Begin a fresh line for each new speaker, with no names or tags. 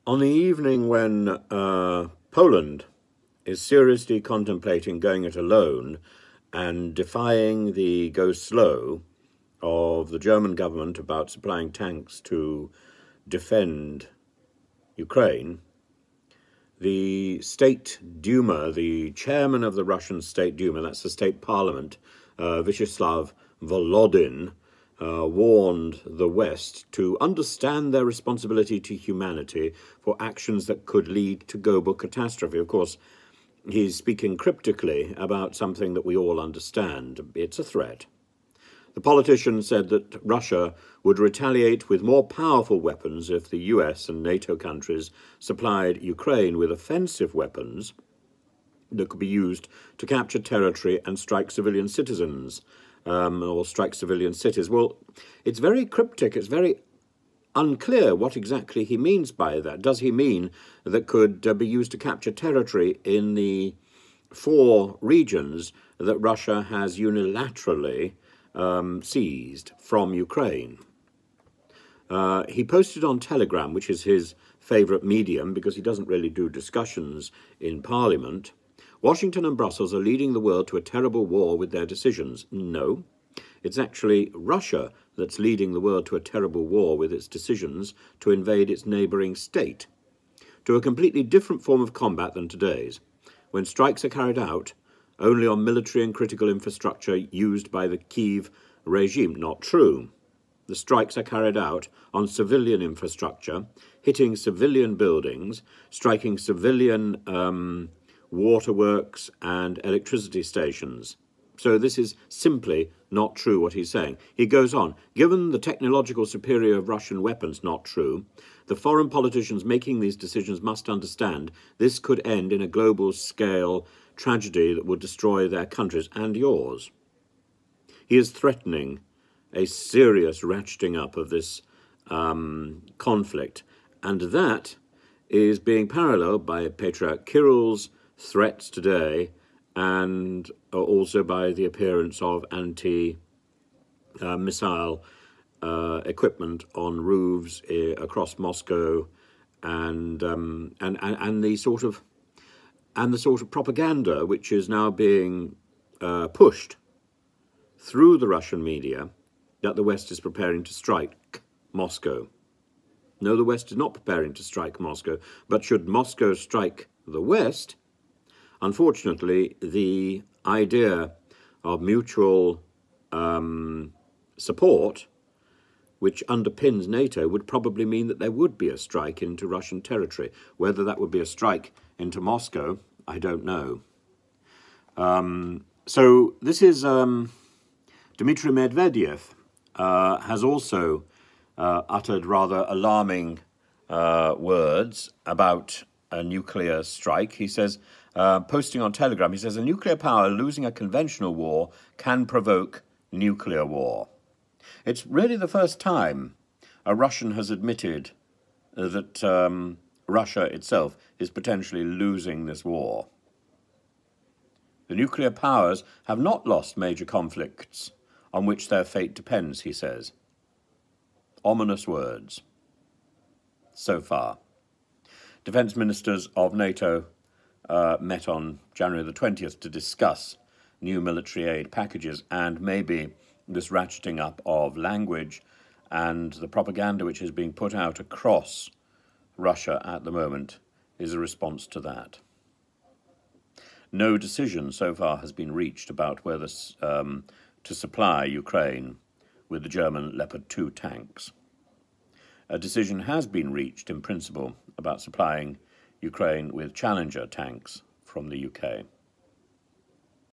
On the evening when Poland is seriously contemplating going it alone and defying the go slow of the German government about supplying tanks to defend Ukraine, the state Duma, the chairman of the Russian state Duma, that's the state parliament, Vyacheslav Volodin, warned the West to understand their responsibility to humanity for actions that could lead to global catastrophe. Of course, he's speaking cryptically about something that we all understand. It's a threat. The politician said that Russia would retaliate with more powerful weapons if the US and NATO countries supplied Ukraine with offensive weapons that could be used to capture territory and strike civilian citizens, or strike civilian cities. Well, it's very cryptic. It's very unclear what exactly he means by that. Does he mean that could be used to capture territory in the 4 regions that Russia has unilaterally seized from Ukraine? He posted on Telegram, which is his favourite medium because he doesn't really do discussions in Parliament. Washington and Brussels are leading the world to a terrible war with their decisions. No, it's actually Russia that's leading the world to a terrible war with its decisions to invade its neighbouring state, to a completely different form of combat than today's, when strikes are carried out only on military and critical infrastructure used by the Kyiv regime. Not true. The strikes are carried out on civilian infrastructure, hitting civilian buildings, striking civilian waterworks and electricity stations. So this is simply not true what he's saying. He goes on, given the technological superiority of Russian weapons, not true. The foreign politicians making these decisions must understand this could end in a global scale tragedy that would destroy their countries and yours. He is threatening a serious ratcheting up of this conflict, and that is being paralleled by Patriarch Kirill's threats today, and also by the appearance of anti-missile equipment on roofs across Moscow, and the sort of propaganda which is now being pushed through the Russian media that the West is preparing to strike Moscow. No, the West is not preparing to strike Moscow, but should Moscow strike the West, unfortunately, the idea of mutual support, which underpins NATO, would probably mean that there would be a strike into Russian territory. Whether that would be a strike into Moscow, I don't know. So this is Dmitry Medvedev has also uttered rather alarming words about a nuclear strike. He says, posting on Telegram, he says, a nuclear power losing a conventional war can provoke nuclear war. It's really the first time a Russian has admitted that Russia itself is potentially losing this war. The nuclear powers have not lost major conflicts on which their fate depends, he says. Ominous words. So far. Defence ministers of NATO met on January the 20th to discuss new military aid packages, and maybe this ratcheting up of language and the propaganda which is being put out across Russia at the moment is a response to that. No decision so far has been reached about whether to supply Ukraine with the German Leopard 2 tanks. A decision has been reached in principle about supplying Ukraine with Challenger tanks from the UK.